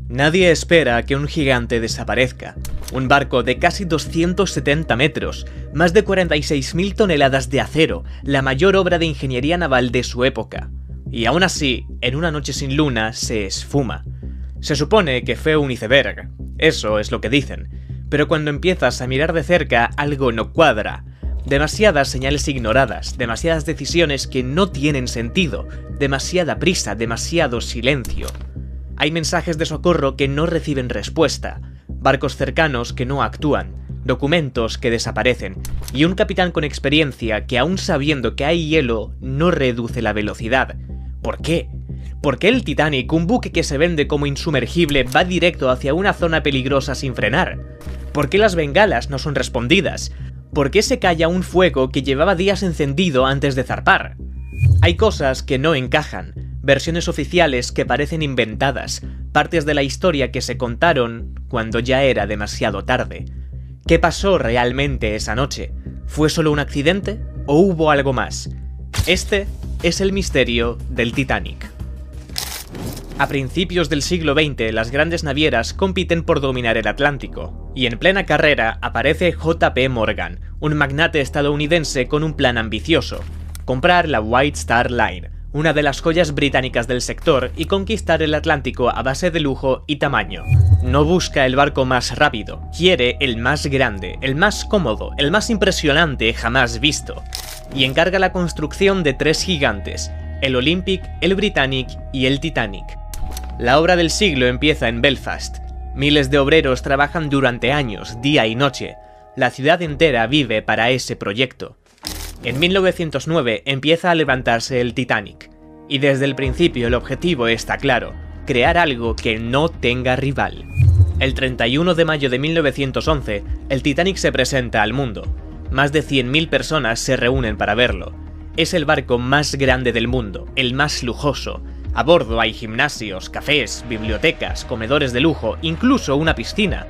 Nadie espera que un gigante desaparezca. Un barco de casi 270 metros, más de 46.000 toneladas de acero, la mayor obra de ingeniería naval de su época. Y aún así, en una noche sin luna, se esfuma. Se supone que fue un iceberg, eso es lo que dicen, pero cuando empiezas a mirar de cerca algo no cuadra. Demasiadas señales ignoradas, demasiadas decisiones que no tienen sentido, demasiada prisa, demasiado silencio. Hay mensajes de socorro que no reciben respuesta, barcos cercanos que no actúan, documentos que desaparecen, y un capitán con experiencia que aún sabiendo que hay hielo no reduce la velocidad. ¿Por qué? ¿Por qué el Titanic, un buque que se vende como insumergible, va directo hacia una zona peligrosa sin frenar? ¿Por qué las bengalas no son respondidas? ¿Por qué se calla un fuego que llevaba días encendido antes de zarpar? Hay cosas que no encajan, versiones oficiales que parecen inventadas, partes de la historia que se contaron cuando ya era demasiado tarde. ¿Qué pasó realmente esa noche? ¿Fue solo un accidente o hubo algo más? Este es el misterio del Titanic. A principios del siglo XX, las grandes navieras compiten por dominar el Atlántico, y en plena carrera aparece J.P. Morgan, un magnate estadounidense con un plan ambicioso: comprar la White Star Line, una de las joyas británicas del sector, y conquistar el Atlántico a base de lujo y tamaño. No busca el barco más rápido, quiere el más grande, el más cómodo, el más impresionante jamás visto, y encarga la construcción de 3 gigantes, el Olympic, el Britannic y el Titanic. La obra del siglo empieza en Belfast. Miles de obreros trabajan durante años, día y noche. La ciudad entera vive para ese proyecto. En 1909 empieza a levantarse el Titanic, y desde el principio el objetivo está claro: crear algo que no tenga rival. El 31 de mayo de 1911, el Titanic se presenta al mundo. Más de 100.000 personas se reúnen para verlo. Es el barco más grande del mundo, el más lujoso. A bordo hay gimnasios, cafés, bibliotecas, comedores de lujo, incluso una piscina.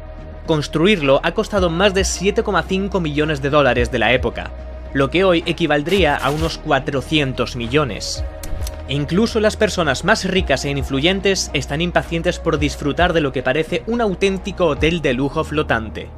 Construirlo ha costado más de 7,5 millones de dólares de la época, lo que hoy equivaldría a unos 400 millones. Incluso las personas más ricas e influyentes están impacientes por disfrutar de lo que parece un auténtico hotel de lujo flotante.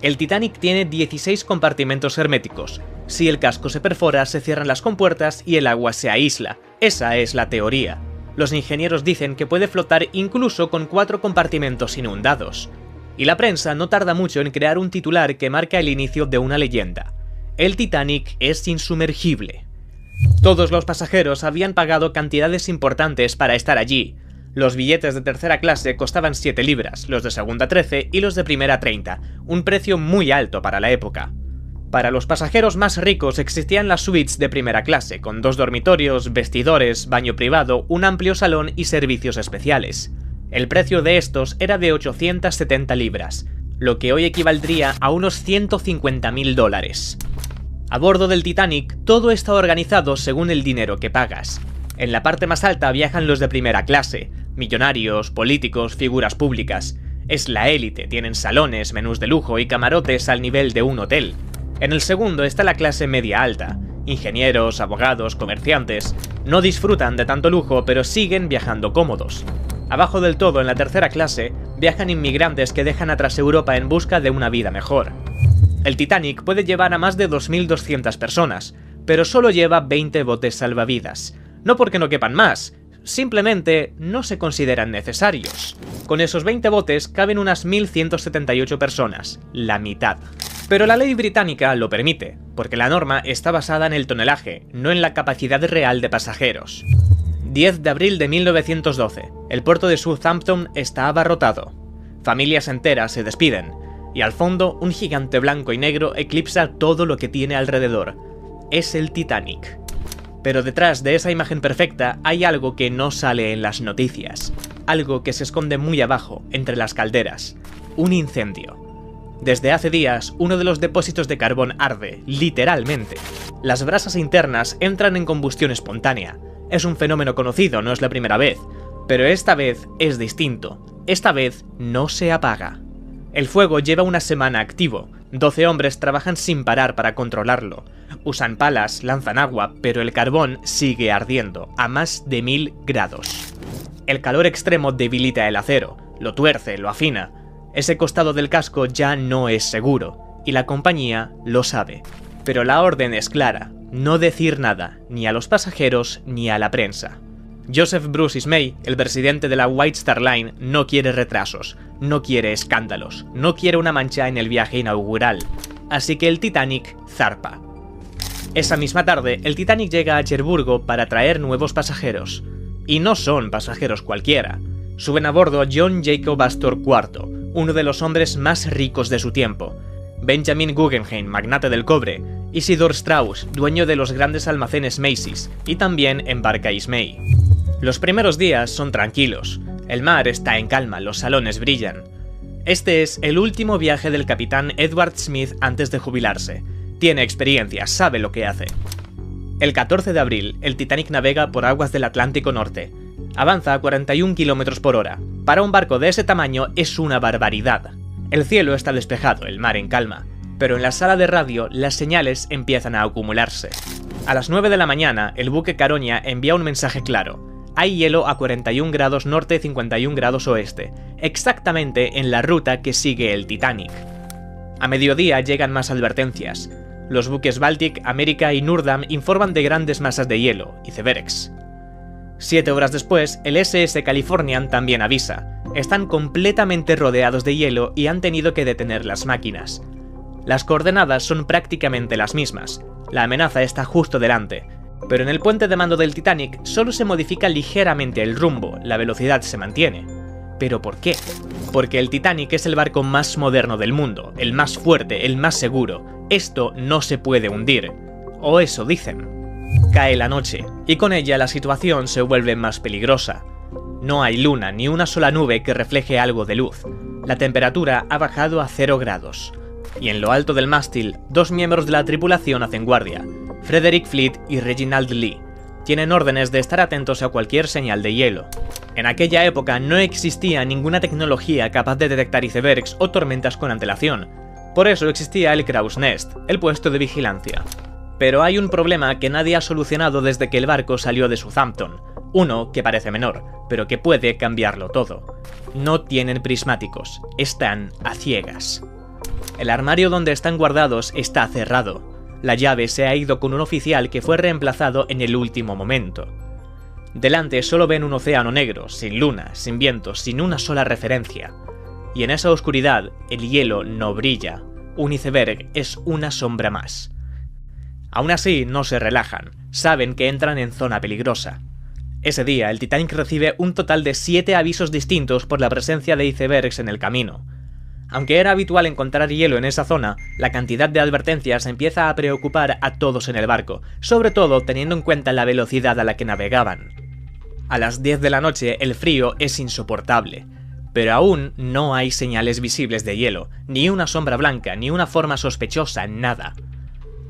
El Titanic tiene 16 compartimentos herméticos. Si el casco se perfora, se cierran las compuertas y el agua se aísla. Esa es la teoría. Los ingenieros dicen que puede flotar incluso con 4 compartimentos inundados. Y la prensa no tarda mucho en crear un titular que marca el inicio de una leyenda: el Titanic es insumergible. Todos los pasajeros habían pagado cantidades importantes para estar allí. Los billetes de tercera clase costaban 7 libras, los de segunda 13 y los de primera 30, un precio muy alto para la época. Para los pasajeros más ricos existían las suites de primera clase, con 2 dormitorios, vestidores, baño privado, un amplio salón y servicios especiales. El precio de estos era de 870 libras, lo que hoy equivaldría a unos 150.000 dólares. A bordo del Titanic, todo está organizado según el dinero que pagas. En la parte más alta viajan los de primera clase, millonarios, políticos, figuras públicas. Es la élite, tienen salones, menús de lujo y camarotes al nivel de un hotel. En el segundo está la clase media alta. Ingenieros, abogados, comerciantes. No disfrutan de tanto lujo, pero siguen viajando cómodos. Abajo del todo, en la tercera clase, viajan inmigrantes que dejan atrás Europa en busca de una vida mejor. El Titanic puede llevar a más de 2.200 personas, pero solo lleva 20 botes salvavidas. No porque no quepan más, simplemente no se consideran necesarios. Con esos 20 botes caben unas 1.178 personas, la mitad. Pero la ley británica lo permite, porque la norma está basada en el tonelaje, no en la capacidad real de pasajeros. 10 de abril de 1912, el puerto de Southampton está abarrotado. Familias enteras se despiden, y al fondo un gigante blanco y negro eclipsa todo lo que tiene alrededor. Es el Titanic. Pero detrás de esa imagen perfecta hay algo que no sale en las noticias, algo que se esconde muy abajo, entre las calderas: un incendio. Desde hace días, uno de los depósitos de carbón arde, literalmente. Las brasas internas entran en combustión espontánea. Es un fenómeno conocido, no es la primera vez, pero esta vez es distinto. Esta vez no se apaga. El fuego lleva una semana activo. 12 hombres trabajan sin parar para controlarlo. Usan palas, lanzan agua, pero el carbón sigue ardiendo, a más de 1000 grados. El calor extremo debilita el acero. lo tuerce, lo afina. Ese costado del casco ya no es seguro, y la compañía lo sabe. Pero la orden es clara, no decir nada, ni a los pasajeros ni a la prensa. Joseph Bruce Ismay, el presidente de la White Star Line, no quiere retrasos, no quiere escándalos, no quiere una mancha en el viaje inaugural. Así que el Titanic zarpa. Esa misma tarde, el Titanic llega a Cherburgo para traer nuevos pasajeros. Y no son pasajeros cualquiera. Suben a bordo John Jacob Astor IV, uno de los hombres más ricos de su tiempo, Benjamin Guggenheim, magnate del cobre, Isidor Straus, dueño de los grandes almacenes Macy's, y también embarca Ismay. Los primeros días son tranquilos, el mar está en calma, los salones brillan. Este es el último viaje del capitán Edward Smith antes de jubilarse. Tiene experiencia, sabe lo que hace. El 14 de abril, el Titanic navega por aguas del Atlántico Norte. Avanza a 41 km por hora. Para un barco de ese tamaño es una barbaridad. El cielo está despejado, el mar en calma, pero en la sala de radio las señales empiezan a acumularse. A las 9 de la mañana, el buque Caronia envía un mensaje claro. Hay hielo a 41 grados norte y 51 grados oeste, exactamente en la ruta que sigue el Titanic. A mediodía llegan más advertencias. Los buques Baltic, America y Nordam informan de grandes masas de hielo, icebergs. 7 horas después, el SS Californian también avisa. Están completamente rodeados de hielo y han tenido que detener las máquinas. Las coordenadas son prácticamente las mismas. La amenaza está justo delante. Pero en el puente de mando del Titanic solo se modifica ligeramente el rumbo, la velocidad se mantiene. ¿Pero por qué? Porque el Titanic es el barco más moderno del mundo, el más fuerte, el más seguro. Esto no se puede hundir. O eso dicen. Cae la noche, y con ella la situación se vuelve más peligrosa. No hay luna ni una sola nube que refleje algo de luz. La temperatura ha bajado a 0 grados. Y en lo alto del mástil, 2 miembros de la tripulación hacen guardia. Frederick Fleet y Reginald Lee. Tienen órdenes de estar atentos a cualquier señal de hielo. En aquella época no existía ninguna tecnología capaz de detectar icebergs o tormentas con antelación. Por eso existía el Crow's Nest, el puesto de vigilancia. Pero hay un problema que nadie ha solucionado desde que el barco salió de Southampton. Uno que parece menor, pero que puede cambiarlo todo. No tienen prismáticos, están a ciegas. El armario donde están guardados está cerrado. La llave se ha ido con un oficial que fue reemplazado en el último momento. Delante solo ven un océano negro, sin luna, sin viento, sin una sola referencia. Y en esa oscuridad, el hielo no brilla. Un iceberg es una sombra más. Aún así, no se relajan. Saben que entran en zona peligrosa. Ese día, el Titanic recibe un total de 7 avisos distintos por la presencia de icebergs en el camino. Aunque era habitual encontrar hielo en esa zona, la cantidad de advertencias empieza a preocupar a todos en el barco, sobre todo teniendo en cuenta la velocidad a la que navegaban. A las 10 de la noche el frío es insoportable, pero aún no hay señales visibles de hielo, ni una sombra blanca, ni una forma sospechosa, nada.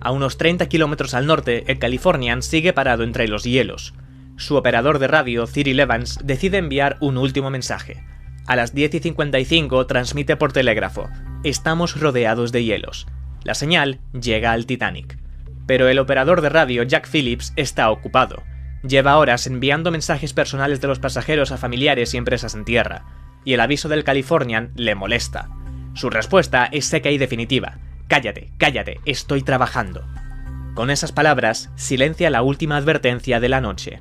A unos 30 kilómetros al norte, el Californian sigue parado entre los hielos. Su operador de radio, Cyril Evans, decide enviar un último mensaje. A las 10:55 transmite por telégrafo: estamos rodeados de hielos. La señal llega al Titanic. Pero el operador de radio, Jack Phillips, está ocupado. Lleva horas enviando mensajes personales de los pasajeros a familiares y empresas en tierra, y el aviso del Californian le molesta. Su respuesta es seca y definitiva: cállate, cállate, estoy trabajando. Con esas palabras, silencia la última advertencia de la noche.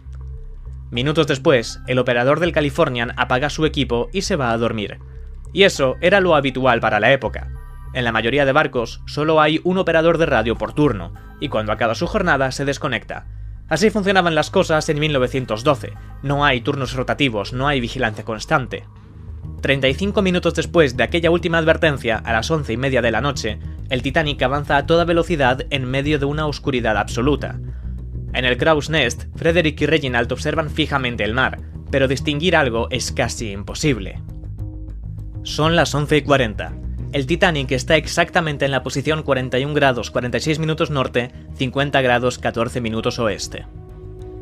Minutos después, el operador del Californian apaga su equipo y se va a dormir. Y eso era lo habitual para la época. En la mayoría de barcos solo hay un operador de radio por turno, y cuando acaba su jornada se desconecta. Así funcionaban las cosas en 1912, no hay turnos rotativos, no hay vigilancia constante. 35 minutos después de aquella última advertencia, a las 11:30 de la noche, el Titanic avanza a toda velocidad en medio de una oscuridad absoluta. En el Crow's Nest, Frederick y Reginald observan fijamente el mar, pero distinguir algo es casi imposible. Son las 11:40. El Titanic está exactamente en la posición 41 grados 46 minutos norte, 50 grados 14 minutos oeste.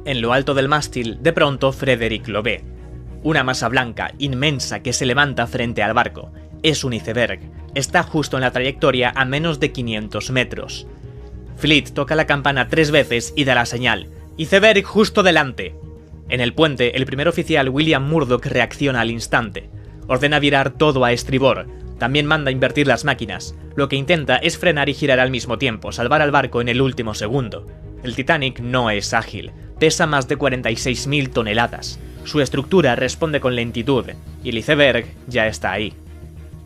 En lo alto del mástil, de pronto Frederick lo ve. Una masa blanca, inmensa, que se levanta frente al barco. Es un iceberg. Está justo en la trayectoria a menos de 500 metros. Fleet toca la campana 3 veces y da la señal: iceberg justo delante. En el puente, el primer oficial William Murdoch reacciona al instante. Ordena virar todo a estribor. También manda invertir las máquinas. Lo que intenta es frenar y girar al mismo tiempo, salvar al barco en el último segundo. El Titanic no es ágil. Pesa más de 46.000 toneladas. Su estructura responde con lentitud, y el iceberg ya está ahí.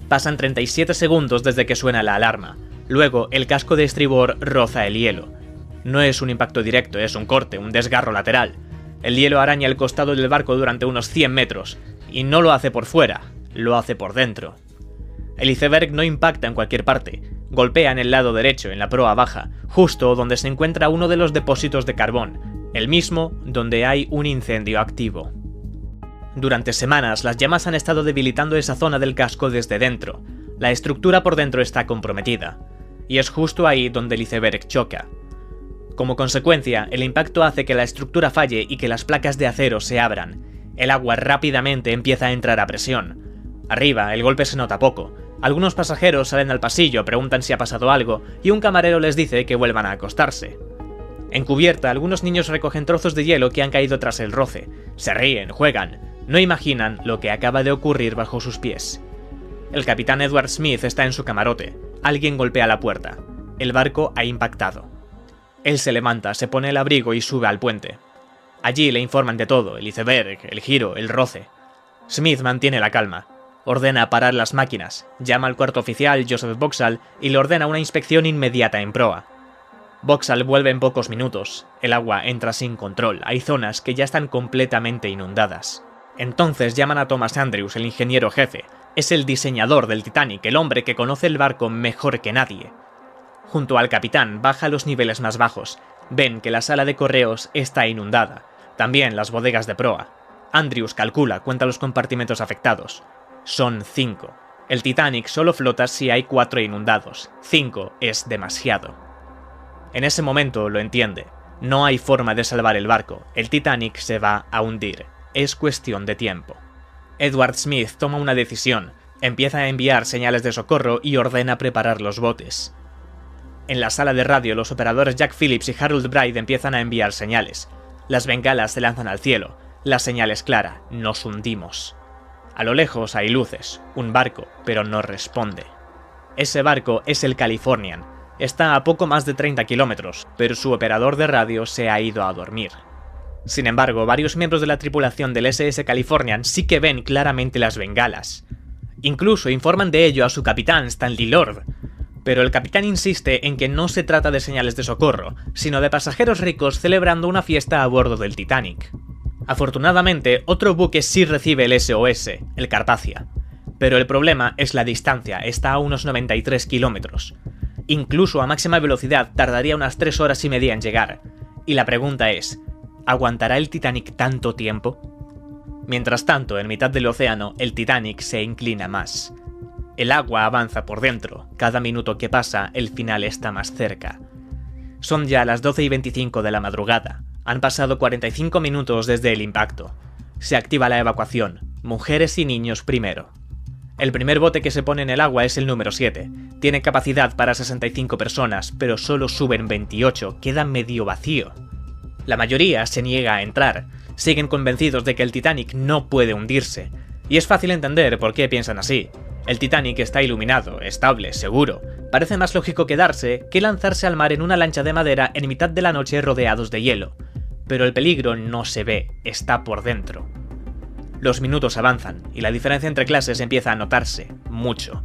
Pasan 37 segundos desde que suena la alarma. Luego, el casco de estribor roza el hielo. No es un impacto directo, es un corte, un desgarro lateral. El hielo araña el costado del barco durante unos 100 metros, y no lo hace por fuera, lo hace por dentro. El iceberg no impacta en cualquier parte, golpea en el lado derecho, en la proa baja, justo donde se encuentra uno de los depósitos de carbón, el mismo donde hay un incendio activo. Durante semanas, las llamas han estado debilitando esa zona del casco desde dentro. La estructura por dentro está comprometida, y es justo ahí donde el iceberg choca. Como consecuencia, el impacto hace que la estructura falle y que las placas de acero se abran. El agua rápidamente empieza a entrar a presión. Arriba, el golpe se nota poco. Algunos pasajeros salen al pasillo, preguntan si ha pasado algo, y un camarero les dice que vuelvan a acostarse. En cubierta, algunos niños recogen trozos de hielo que han caído tras el roce. Se ríen, juegan. No imaginan lo que acaba de ocurrir bajo sus pies. El capitán Edward Smith está en su camarote. Alguien golpea la puerta. El barco ha impactado. Él se levanta, se pone el abrigo y sube al puente. Allí le informan de todo, el iceberg, el giro, el roce. Smith mantiene la calma. Ordena parar las máquinas, llama al cuarto oficial, Joseph Boxall, y le ordena una inspección inmediata en proa. Boxall vuelve en pocos minutos. El agua entra sin control, hay zonas que ya están completamente inundadas. Entonces llaman a Thomas Andrews, el ingeniero jefe. Es el diseñador del Titanic, el hombre que conoce el barco mejor que nadie. Junto al capitán baja a los niveles más bajos. Ven que la sala de correos está inundada. También las bodegas de proa. Andrews calcula, cuenta los compartimentos afectados. Son 5. El Titanic solo flota si hay 4 inundados. 5 es demasiado. En ese momento lo entiende. No hay forma de salvar el barco. El Titanic se va a hundir. Es cuestión de tiempo. Edward Smith toma una decisión. Empieza a enviar señales de socorro y ordena preparar los botes. En la sala de radio, los operadores Jack Phillips y Harold Bride empiezan a enviar señales. Las bengalas se lanzan al cielo. La señal es clara: nos hundimos. A lo lejos hay luces, un barco, pero no responde. Ese barco es el Californian. Está a poco más de 30 kilómetros, pero su operador de radio se ha ido a dormir. Sin embargo, varios miembros de la tripulación del SS Californian sí que ven claramente las bengalas. Incluso informan de ello a su capitán, Stanley Lord. Pero el capitán insiste en que no se trata de señales de socorro, sino de pasajeros ricos celebrando una fiesta a bordo del Titanic. Afortunadamente, otro buque sí recibe el SOS, el Carpathia. Pero el problema es la distancia, está a unos 93 kilómetros. Incluso a máxima velocidad tardaría unas 3 horas y media en llegar. Y la pregunta es, ¿aguantará el Titanic tanto tiempo? Mientras tanto, en mitad del océano, el Titanic se inclina más. El agua avanza por dentro, cada minuto que pasa el final está más cerca. Son ya las 12:25 de la madrugada, han pasado 45 minutos desde el impacto. Se activa la evacuación, mujeres y niños primero. El primer bote que se pone en el agua es el número 7, tiene capacidad para 65 personas, pero solo suben 28, queda medio vacío. La mayoría se niega a entrar, siguen convencidos de que el Titanic no puede hundirse, y es fácil entender por qué piensan así. El Titanic está iluminado, estable, seguro. Parece más lógico quedarse que lanzarse al mar en una lancha de madera en mitad de la noche rodeados de hielo. Pero el peligro no se ve, está por dentro. Los minutos avanzan y la diferencia entre clases empieza a notarse, mucho.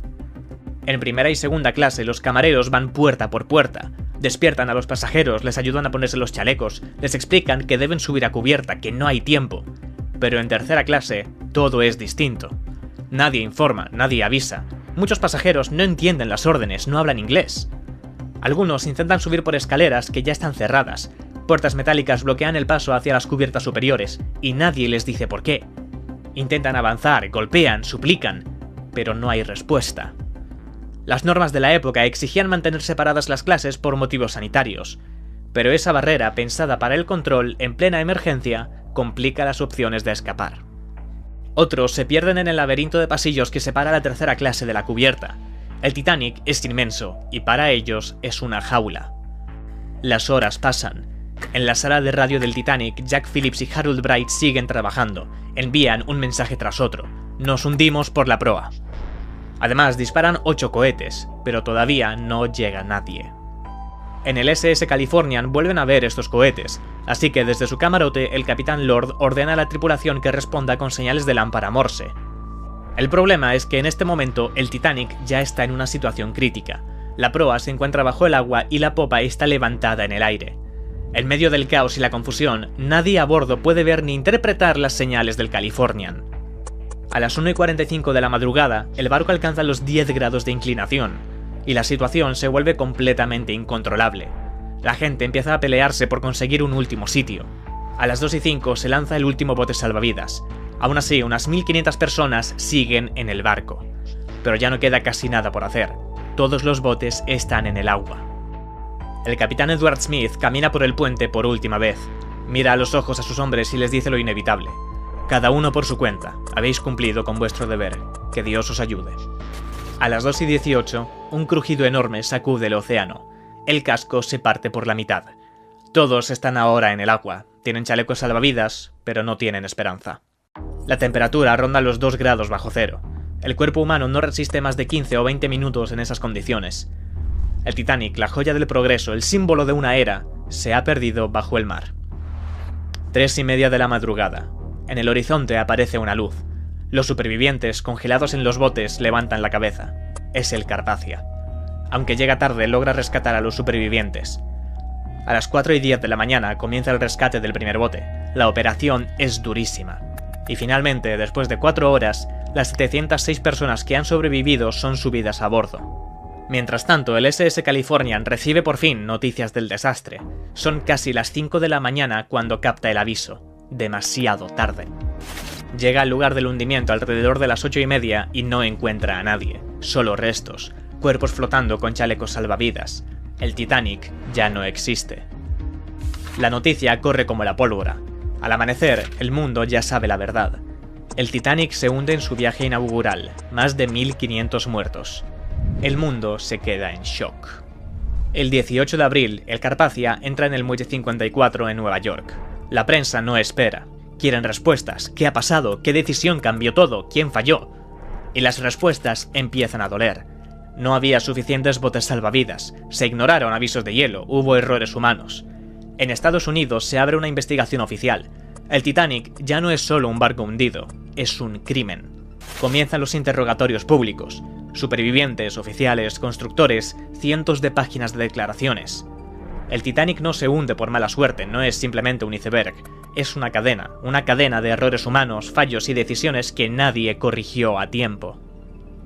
En primera y segunda clase los camareros van puerta por puerta, despiertan a los pasajeros, les ayudan a ponerse los chalecos, les explican que deben subir a cubierta, que no hay tiempo. Pero en tercera clase todo es distinto. Nadie informa, nadie avisa. Muchos pasajeros no entienden las órdenes, no hablan inglés. Algunos intentan subir por escaleras que ya están cerradas. Puertas metálicas bloquean el paso hacia las cubiertas superiores, y nadie les dice por qué. Intentan avanzar, golpean, suplican, pero no hay respuesta. Las normas de la época exigían mantener separadas las clases por motivos sanitarios, pero esa barrera pensada para el control en plena emergencia complica las opciones de escapar. Otros se pierden en el laberinto de pasillos que separa la tercera clase de la cubierta. El Titanic es inmenso, y para ellos es una jaula. Las horas pasan. En la sala de radio del Titanic, Jack Phillips y Harold Bride siguen trabajando, envían un mensaje tras otro. Nos hundimos por la proa. Además, disparan 8 cohetes, pero todavía no llega nadie. En el SS Californian vuelven a ver estos cohetes, así que desde su camarote el capitán Lord ordena a la tripulación que responda con señales de lámpara Morse. El problema es que en este momento el Titanic ya está en una situación crítica. La proa se encuentra bajo el agua y la popa está levantada en el aire. En medio del caos y la confusión, nadie a bordo puede ver ni interpretar las señales del Californian. A las 1:45 de la madrugada, el barco alcanza los 10 grados de inclinación, y la situación se vuelve completamente incontrolable. La gente empieza a pelearse por conseguir un último sitio. A las 2:05 se lanza el último bote salvavidas. Aún así, unas 1500 personas siguen en el barco. Pero ya no queda casi nada por hacer. Todos los botes están en el agua. El capitán Edward Smith camina por el puente por última vez. Mira a los ojos a sus hombres y les dice lo inevitable. Cada uno por su cuenta. Habéis cumplido con vuestro deber. Que Dios os ayude. A las 2:18, un crujido enorme sacude el océano. El casco se parte por la mitad. Todos están ahora en el agua. Tienen chalecos salvavidas, pero no tienen esperanza. La temperatura ronda los 2 grados bajo cero. El cuerpo humano no resiste más de 15 o 20 minutos en esas condiciones. El Titanic, la joya del progreso, el símbolo de una era, se ha perdido bajo el mar. 3:30 de la madrugada. En el horizonte aparece una luz. Los supervivientes, congelados en los botes, levantan la cabeza. Es el Carpathia. Aunque llega tarde, logra rescatar a los supervivientes. A las 4:10 de la mañana comienza el rescate del primer bote. La operación es durísima. Y finalmente, después de 4 horas, las 706 personas que han sobrevivido son subidas a bordo. Mientras tanto, el SS Californian recibe por fin noticias del desastre. Son casi las 5 de la mañana cuando capta el aviso. Demasiado tarde. Llega al lugar del hundimiento alrededor de las 8:30 y no encuentra a nadie. Solo restos, cuerpos flotando con chalecos salvavidas. El Titanic ya no existe. La noticia corre como la pólvora. Al amanecer, el mundo ya sabe la verdad. El Titanic se hunde en su viaje inaugural, más de 1500 muertos. El mundo se queda en shock. El 18 de abril, el Carpathia entra en el muelle 54 en Nueva York. La prensa no espera. Quieren respuestas. ¿Qué ha pasado? ¿Qué decisión cambió todo? ¿Quién falló? Y las respuestas empiezan a doler. No había suficientes botes salvavidas. Se ignoraron avisos de hielo. Hubo errores humanos. En Estados Unidos se abre una investigación oficial. El Titanic ya no es solo un barco hundido, es un crimen. Comienzan los interrogatorios públicos. Supervivientes, oficiales, constructores, cientos de páginas de declaraciones. El Titanic no se hunde por mala suerte, no es simplemente un iceberg. Es una cadena de errores humanos, fallos y decisiones que nadie corrigió a tiempo.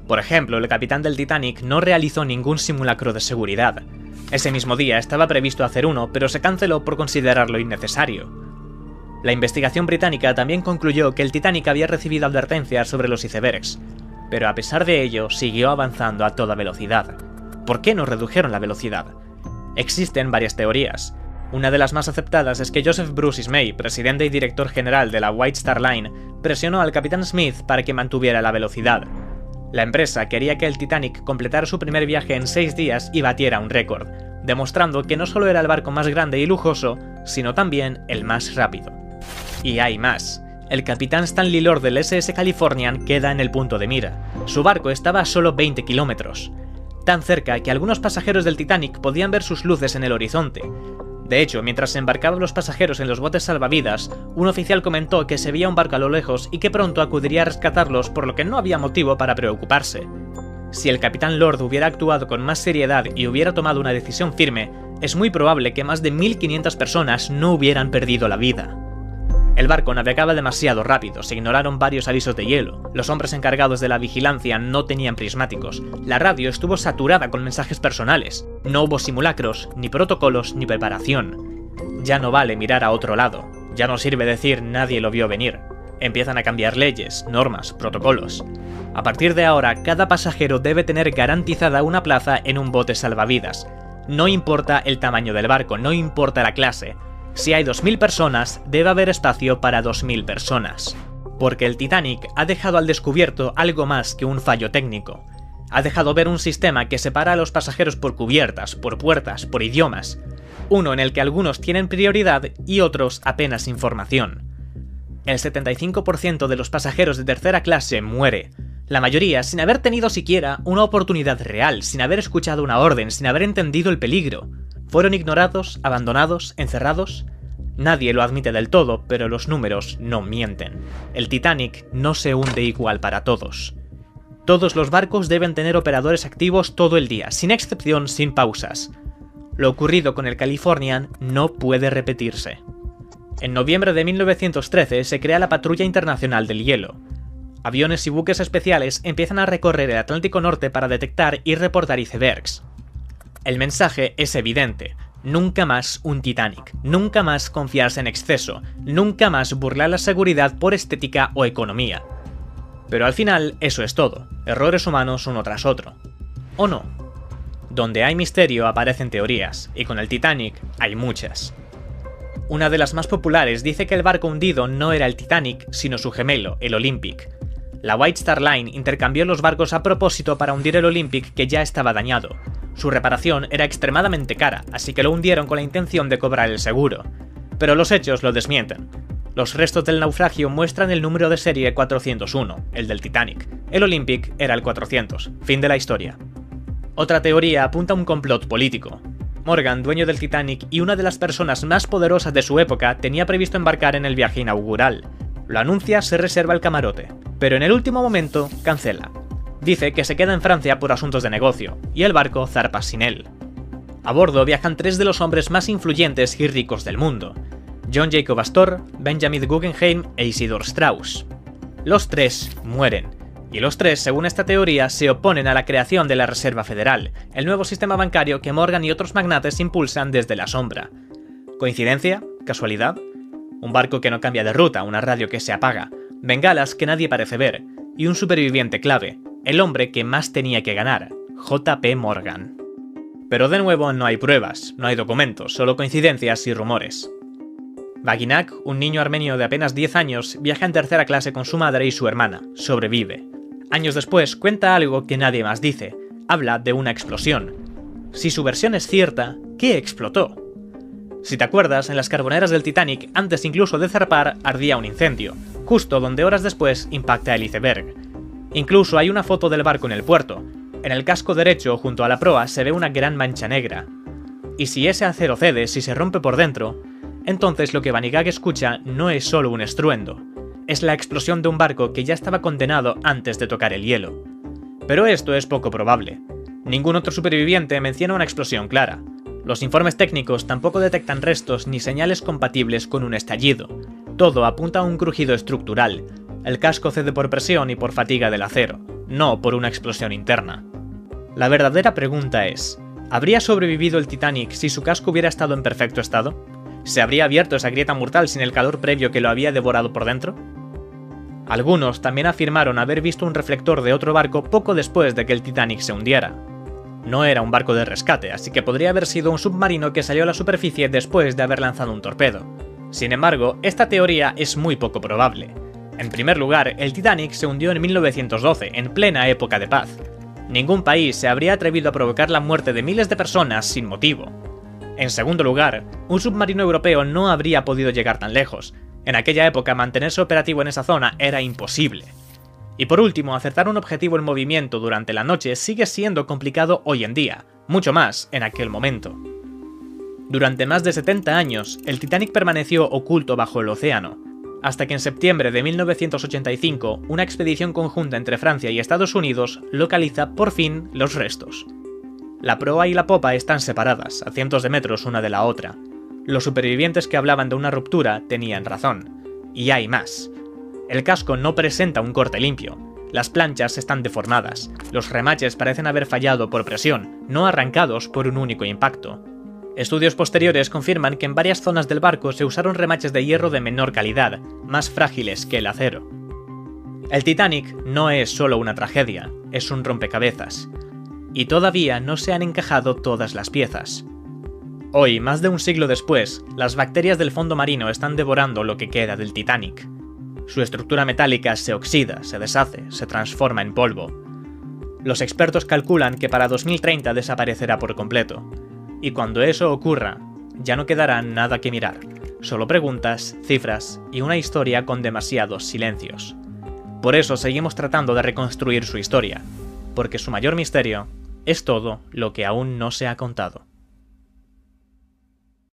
Por ejemplo, el capitán del Titanic no realizó ningún simulacro de seguridad. Ese mismo día estaba previsto hacer uno, pero se canceló por considerarlo innecesario. La investigación británica también concluyó que el Titanic había recibido advertencias sobre los icebergs, pero a pesar de ello siguió avanzando a toda velocidad. ¿Por qué no redujeron la velocidad? Existen varias teorías. Una de las más aceptadas es que Joseph Bruce Ismay, presidente y director general de la White Star Line, presionó al capitán Smith para que mantuviera la velocidad. La empresa quería que el Titanic completara su primer viaje en 6 días y batiera un récord, demostrando que no solo era el barco más grande y lujoso, sino también el más rápido. Y hay más. El capitán Stanley Lord del SS Californian queda en el punto de mira. Su barco estaba a solo 20 kilómetros. Tan cerca que algunos pasajeros del Titanic podían ver sus luces en el horizonte. De hecho, mientras se embarcaban los pasajeros en los botes salvavidas, un oficial comentó que se veía un barco a lo lejos y que pronto acudiría a rescatarlos, por lo que no había motivo para preocuparse. Si el capitán Lord hubiera actuado con más seriedad y hubiera tomado una decisión firme, es muy probable que más de 1500 personas no hubieran perdido la vida. El barco navegaba demasiado rápido, se ignoraron varios avisos de hielo, los hombres encargados de la vigilancia no tenían prismáticos, la radio estuvo saturada con mensajes personales, no hubo simulacros, ni protocolos, ni preparación. Ya no vale mirar a otro lado, ya no sirve decir nadie lo vio venir. Empiezan a cambiar leyes, normas, protocolos. A partir de ahora, cada pasajero debe tener garantizada una plaza en un bote salvavidas. No importa el tamaño del barco, no importa la clase. Si hay 2000 personas, debe haber espacio para 2000 personas. Porque el Titanic ha dejado al descubierto algo más que un fallo técnico. Ha dejado ver un sistema que separa a los pasajeros por cubiertas, por puertas, por idiomas. Uno en el que algunos tienen prioridad y otros apenas información. el 75% de los pasajeros de tercera clase muere. La mayoría sin haber tenido siquiera una oportunidad real, sin haber escuchado una orden, sin haber entendido el peligro. ¿Fueron ignorados, abandonados, encerrados? Nadie lo admite del todo, pero los números no mienten. El Titanic no se hunde igual para todos. Todos los barcos deben tener operadores activos todo el día, sin excepción, sin pausas. Lo ocurrido con el Californian no puede repetirse. En noviembre de 1913 se crea la Patrulla Internacional del Hielo. Aviones y buques especiales empiezan a recorrer el Atlántico Norte para detectar y reportar icebergs. El mensaje es evidente: nunca más un Titanic, nunca más confiarse en exceso, nunca más burlar la seguridad por estética o economía. Pero al final eso es todo, errores humanos uno tras otro. ¿O no? Donde hay misterio aparecen teorías, y con el Titanic hay muchas. Una de las más populares dice que el barco hundido no era el Titanic, sino su gemelo, el Olympic. La White Star Line intercambió los barcos a propósito para hundir el Olympic, que ya estaba dañado. Su reparación era extremadamente cara, así que lo hundieron con la intención de cobrar el seguro. Pero los hechos lo desmienten. Los restos del naufragio muestran el número de serie 401, el del Titanic. El Olympic era el 400. Fin de la historia. Otra teoría apunta a un complot político. Morgan, dueño del Titanic y una de las personas más poderosas de su época, tenía previsto embarcar en el viaje inaugural. Lo anuncia, se reserva el camarote, pero en el último momento cancela. Dice que se queda en Francia por asuntos de negocio, y el barco zarpa sin él. A bordo viajan tres de los hombres más influyentes y ricos del mundo: John Jacob Astor, Benjamin Guggenheim e Isidor Straus. Los tres mueren, y los tres, según esta teoría, se oponen a la creación de la Reserva Federal, el nuevo sistema bancario que Morgan y otros magnates impulsan desde la sombra. ¿Coincidencia? ¿Casualidad? Un barco que no cambia de ruta, una radio que se apaga, bengalas que nadie parece ver, y un superviviente clave, el hombre que más tenía que ganar, J.P. Morgan. Pero de nuevo no hay pruebas, no hay documentos, solo coincidencias y rumores. Baginak, un niño armenio de apenas 10 años, viaja en tercera clase con su madre y su hermana, sobrevive. Años después cuenta algo que nadie más dice, habla de una explosión. Si su versión es cierta, ¿qué explotó? Si te acuerdas, en las carboneras del Titanic, antes incluso de zarpar, ardía un incendio, justo donde horas después impacta el iceberg. Incluso hay una foto del barco en el puerto. En el casco derecho, junto a la proa, se ve una gran mancha negra. Y si ese acero cede, si se rompe por dentro, entonces lo que Vanigag escucha no es solo un estruendo, es la explosión de un barco que ya estaba condenado antes de tocar el hielo. Pero esto es poco probable. Ningún otro superviviente menciona una explosión clara. Los informes técnicos tampoco detectan restos ni señales compatibles con un estallido. Todo apunta a un crujido estructural. El casco cede por presión y por fatiga del acero, no por una explosión interna. La verdadera pregunta es: ¿habría sobrevivido el Titanic si su casco hubiera estado en perfecto estado? ¿Se habría abierto esa grieta mortal sin el calor previo que lo había devorado por dentro? Algunos también afirmaron haber visto un reflector de otro barco poco después de que el Titanic se hundiera. No era un barco de rescate, así que podría haber sido un submarino que salió a la superficie después de haber lanzado un torpedo. Sin embargo, esta teoría es muy poco probable. En primer lugar, el Titanic se hundió en 1912, en plena época de paz. Ningún país se habría atrevido a provocar la muerte de miles de personas sin motivo. En segundo lugar, un submarino europeo no habría podido llegar tan lejos. En aquella época mantenerse operativo en esa zona era imposible. Y por último, acertar un objetivo en movimiento durante la noche sigue siendo complicado hoy en día, mucho más en aquel momento. Durante más de 70 años, el Titanic permaneció oculto bajo el océano, hasta que en septiembre de 1985, una expedición conjunta entre Francia y Estados Unidos localiza por fin los restos. La proa y la popa están separadas, a cientos de metros una de la otra. Los supervivientes que hablaban de una ruptura tenían razón. Y hay más. El casco no presenta un corte limpio. Las planchas están deformadas. Los remaches parecen haber fallado por presión, no arrancados por un único impacto. Estudios posteriores confirman que en varias zonas del barco se usaron remaches de hierro de menor calidad, más frágiles que el acero. El Titanic no es solo una tragedia, es un rompecabezas. Y todavía no se han encajado todas las piezas. Hoy, más de un siglo después, las bacterias del fondo marino están devorando lo que queda del Titanic. Su estructura metálica se oxida, se deshace, se transforma en polvo. Los expertos calculan que para 2030 desaparecerá por completo. Y cuando eso ocurra, ya no quedará nada que mirar. Solo preguntas, cifras y una historia con demasiados silencios. Por eso seguimos tratando de reconstruir su historia, porque su mayor misterio es todo lo que aún no se ha contado.